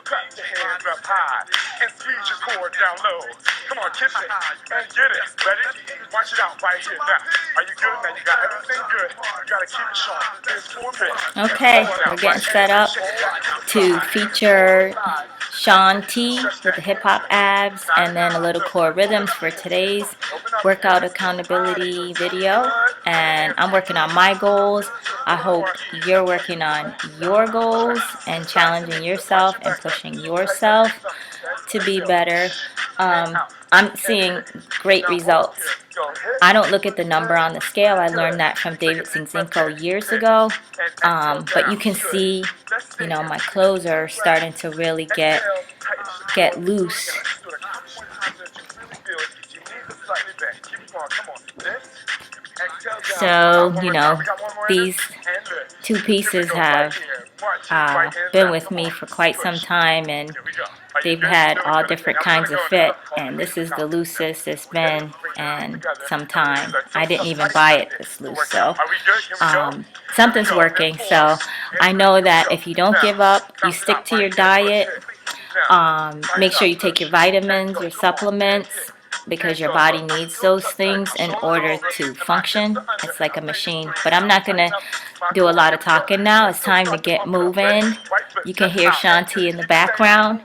Clap your hands up high and squeeze your core down low. Come on, kiss it and get it. Ready? Watch it out right here. Now, are you good? Now you got everything good. You gotta keep it short. There's 4 minutes. Okay, we're getting set up to feature Shaun T with the hip hop abs and then a little core rhythms for today's workout accountability video. And I'm working on my goals. I hope you're working on your goals and challenging yourself and pushing yourself to be better. I'm seeing great results. I don't look at the number on the scale. I learned that from David Zinczenko years ago. But you can see, you know, my clothes are starting to really get loose. So, you know, these 2 pieces have been with me for quite some time, and they've had all different kinds of fit, and this is the loosest it's been in some time. I didn't even buy it this loose, so something's working. So I know that if you don't give up, you stick to your diet, make sure you take your vitamins, your supplements, because your body needs those things in order to function. It's like a machine. But I'm not going to do a lot of talking now. It's time to get moving. You can hear Shaun T in the background.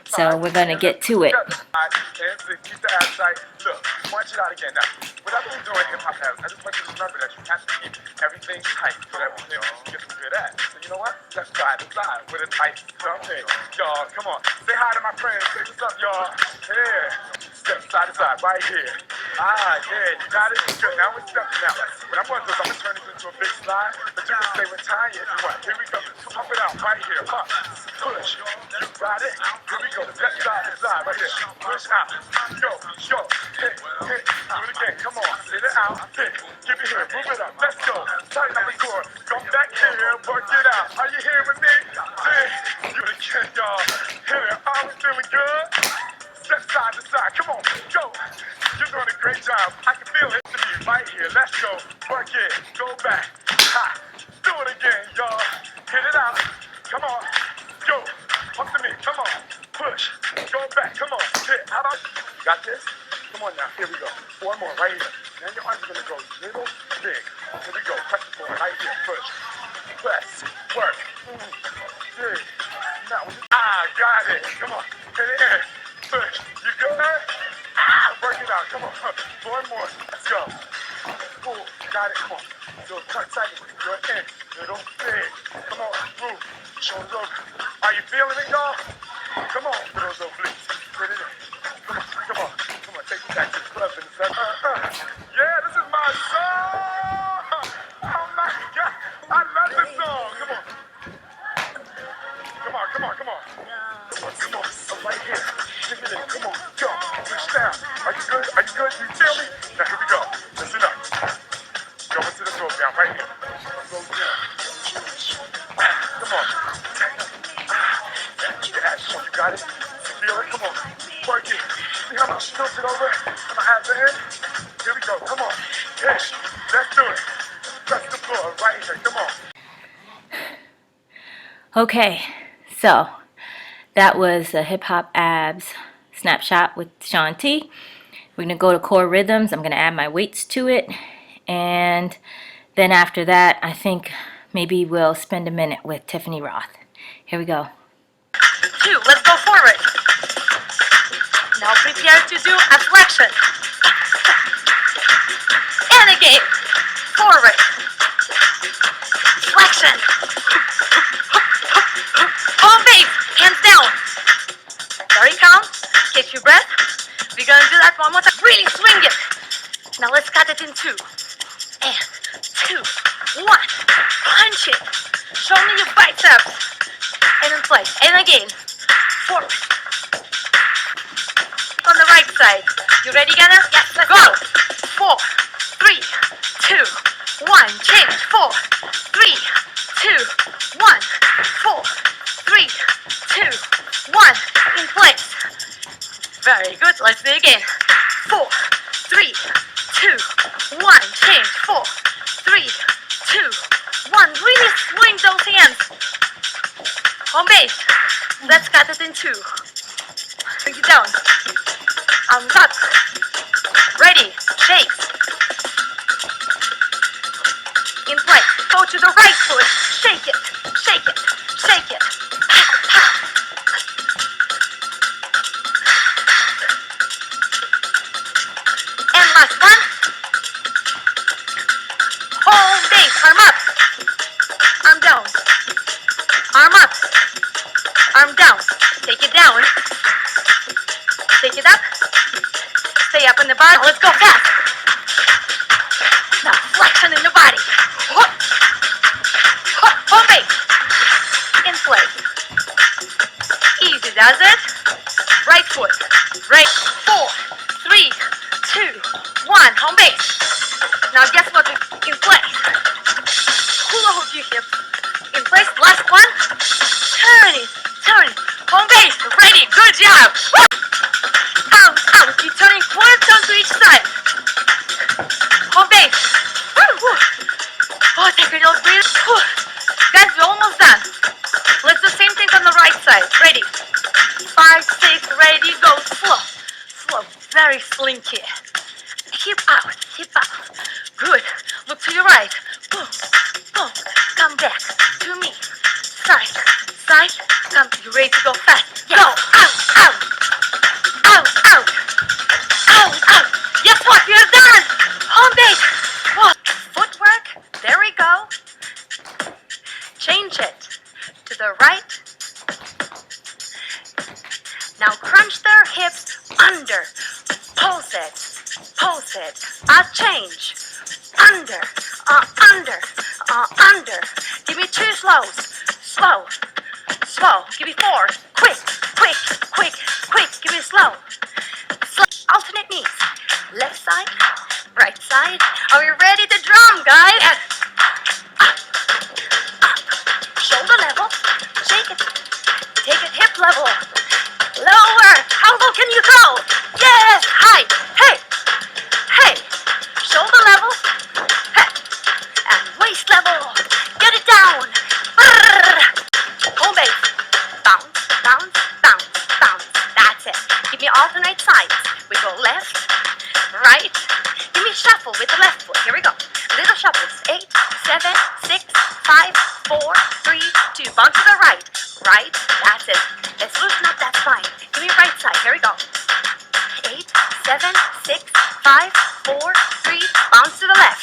So we're going to get to it. Look, watch it out again. Now, without really doing hip hop abs, I just want you to remember that you have to keep everything tight so that we can get some good abs. So you know what? Let's side to side with a tight something. Y'all, come on. Say hi to my friends. Say what's up, y'all. Yeah. Step side to side right here. Yeah, you got it. Good. Now we're stepping now. What I'm going to do is I'm going to turn this into a big slide, but you can stay with Tanya if you want. Here we go. Pump it out right here. Push. You got it. Here we go. Step side to side right here. Push out. Go. Hit. Do it again. Come on. Hit it out. Hit. Give it here. Move it up. Let's go. Tighten up the core. Come back here. Work it out. Are you here with me? Do it again, y'all. Hit it. Are we feeling good? Step side to side. Come on. Go. You're doing a great job. I can feel it to you right here. Let's go. Work it. Go back. Ha. Do it again, y'all. Hit it out. Come on. Go. Up to me. Come on. Push. Go back. Come on. Hit. How about you got this? Come on now. Here we go. 4 more right here. Now your arms are going to go little, big. Here we go. Press the floor right here. Push. Press. Work. Big. Now. Got it. Come on. Hit it in. Push. You good? Work it out. Come on. 4 more. Let's go. Cool. Got it. Come on. Do a cut cycle. Do it in. Little, big. Come on. Move. Shoulders over. Are you feeling it, y'all? Come on. Put those obliques. Put it in. Come on. Take me back to the club in a second. Yeah, this is my song. Oh my God. I love this song. Come on. Come on. Right here. Dig it in. Come on. Go. Push down. Are you good? You feel me? Now here we go. Listen up. Go into the throw down right here. Go down. Come on. You got it? You feel it? Come on. Work it. See how much tilt it over? I'm gonna have the end. Here we go. Come on. Yes. Let's do it. Press the floor right here. Come on. Okay, so that was a hip hop abs snapshot with Shaun T. We're going to go to core rhythms. I'm going to add my weights to it. And then after that, I think maybe we'll spend a minute with Tiffany Roth. Here we go. 2, let's go forward. Now prepare to do a flexion. And again, forward. Flexion. Home base, hands down. Very calm, catch your breath. We're going to do that one more time. Really swing it. Now let's cut it in 2. And 2, 1. Punch it. Show me your biceps. And in place. And again. Forward. On the right side. You ready, Ghana? Yes, let's go. 4, 3, 2, 1. Change. 4, 3, 2, 1. 4, 3, 2, 1. In place. Very good. Let's do it again. 4, 3, 2, 1. Change. 4, 3, 2, 1. Really swing those hands. Home base. Let's cut it in two. Bring it down. Arms up. Ready. Shakes. In place. Go to the right foot. Shake it. Shake it. Shake it. And last one. Home base. Arm up. Arm down. Arm up. Arm down. Take it down. Take it up. Stay up in the bar. Now let's go fast. Now flexion in the body. Home base. In place. Easy does it. Right foot. Right. 4, 3, 2, 1. Home base. Now guess what? In place. Hula hoop your hips. In place. Last one. Turn it. Turn it. Home base. Ready. Good job. Out. Out. Keep turning. Quarter turn to each side. Home base. Oh, take a little breathe. Guys, we're almost done. Let's do the same thing on the right side. Ready? 5, 6, ready, go. Slow. Slow. Very slinky. Hip out. Hip out. Good. Look to your right. Boom. Boom. Come back to me. Side. Side. Come. You ready to go fast? Yes. Go. Out. Out. Out. Out. Out. Out. Guess what? You're done. Home base. What? Footwork. There we go. Change it to the right. Now crunch their hips under. Pulse it. Pulse it. Change. Under. Under. Under. Give me 2 slows. Slow. Slow. Give me 4. Quick. Quick. Quick. Quick. Give me slow. Slow. Alternate knees. Left side. Right side. Are we ready to drum, guys? Yes. Shoulder level. Shake it. Take it hip level. Lower. How low can you go? Yes. High. Hey. Hey. Shoulder level. Hey. And waist level. Get it down. Home base. Bounce. Bounce. Bounce. Bounce. That's it. Give me alternate sides. We go left. Right. Give me shuffle with the left foot. Here we go. Little shuffles. 8, 7, 6, 5, 4, 3, 2. Bounce to the right. Right. That's it. Let's loosen up that spine. Give me right side. Here we go. 8, 7, 6, 5, 4, 3. Bounce to the left.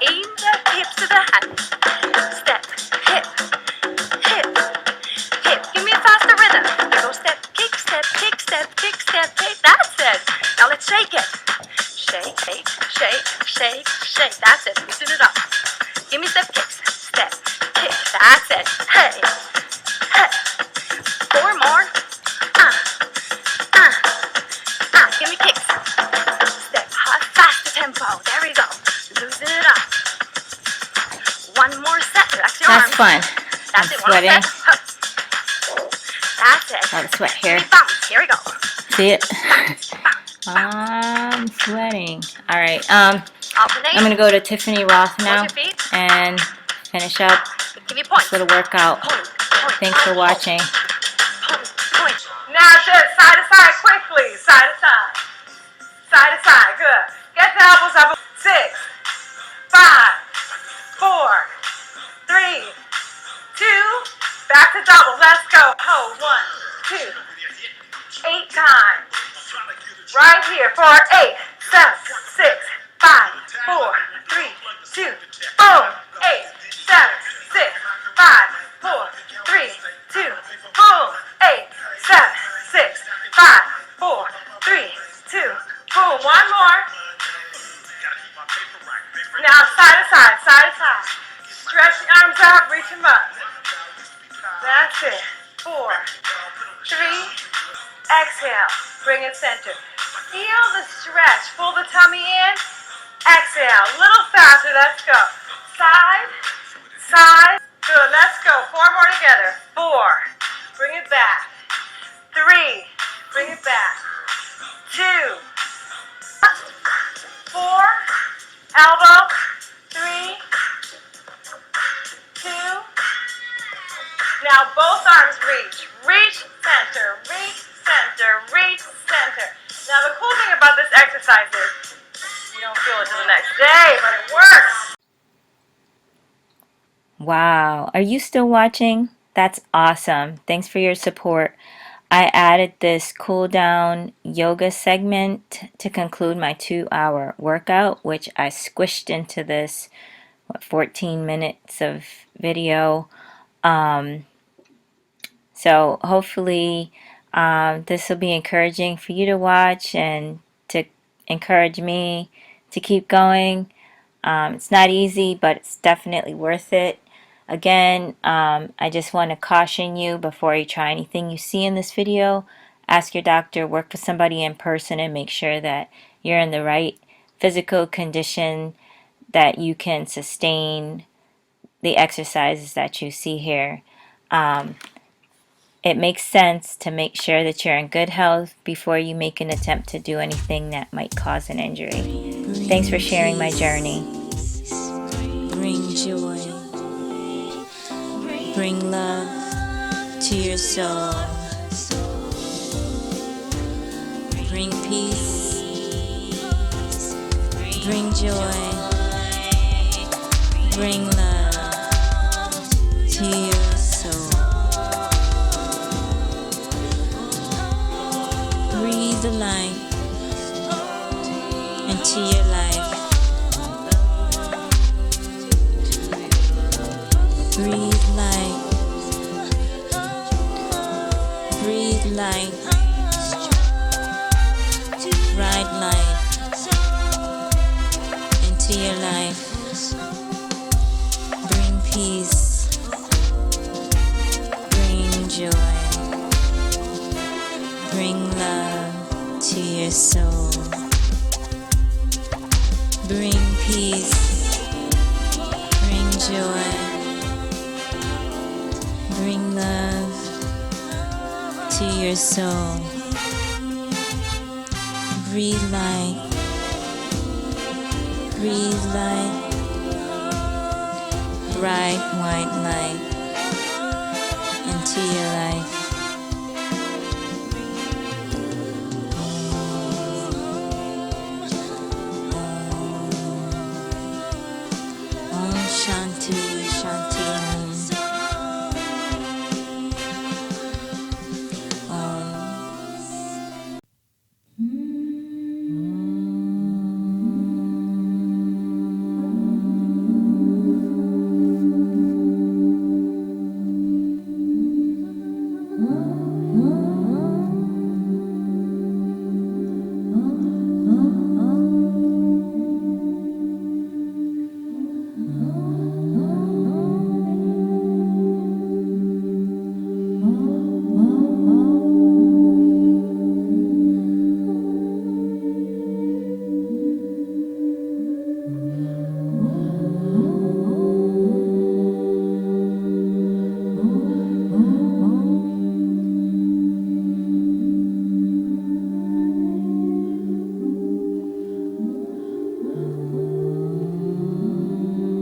Aim the hips to the hand. Step. Hip. Hip. Hip. Give me a faster rhythm. Go step. Kick. Step. Kick. Step. Kick. Step. Kick. That's it. Now let's shake it. Shake, shake, shake, shake, shake. That's it. Loosen it up. Give me step kicks. Step, kick. That's it. Hey, hey. 4 more. Give me kicks. Step, faster tempo. There we go. Loosen it up. 1 more set. Relax your arms. That's fun. That's I'm it. 1 more sweating. set. That's it. A lot of sweat here. Give me bounce. Here we go. See it? Bounce, bounce. I'm sweating. All right. Alternate. I'm gonna go to Tiffany Roth now Close your feet. and finish up Give me points. this little workout. Point, point, Thanks for point, watching. point, point. Now just side to side quickly. Side to side. Side to side. Good. Get the elbows up. 6, 5, 4, 3, 2. Back to double. Let's go. Hold. 1, 2. 8 times. Right here for 8, 7, 6, 5, 4, 3, 2. Boom. 8, 7, 6, 5, 4, 3, 2. Boom. 8, 7, 6, 5, 4, 3, 2. Boom. 1 more. Now side to side, side to side. Stretch the arms out, reach them up. That's it. 4, 3. Exhale. Bring it center. Feel the stretch. Pull the tummy in. Exhale. A little faster. Let's go. Side. Side. Good. Let's go. 4 more together. 4. Bring it back. 3. Bring it back. 2. 4. Elbow. 3. 2. Now both arms reach. Reach center, reach center, reach center. Now the cool thing about this exercise is you don't feel it till the next day, but it works. Wow, are you still watching? That's awesome. Thanks for your support. I added this cool down yoga segment to conclude my 2-hour workout, which I squished into this 14 minutes of video. So hopefully this will be encouraging for you to watch and to encourage me to keep going. It's not easy, but it's definitely worth it. Again, I just want to caution you before you try anything you see in this video. Ask your doctor, work with somebody in person, and make sure that you're in the right physical condition that you can sustain the exercises that you see here. It makes sense to make sure that you're in good health before you make an attempt to do anything that might cause an injury. Thanks for sharing my journey. Bring joy. Bring love to your soul. Bring peace. Bring joy. Bring love to your soul. Breathe the light into your life. Breathe light. Breathe light. Bright light into your life. Bring peace. Bring joy. Bring love to your soul. Bring peace. Bring joy. Bring love to your soul. Breathe light. Breathe light. Bright white light into your life. Om Shanti Shanti Om. Om.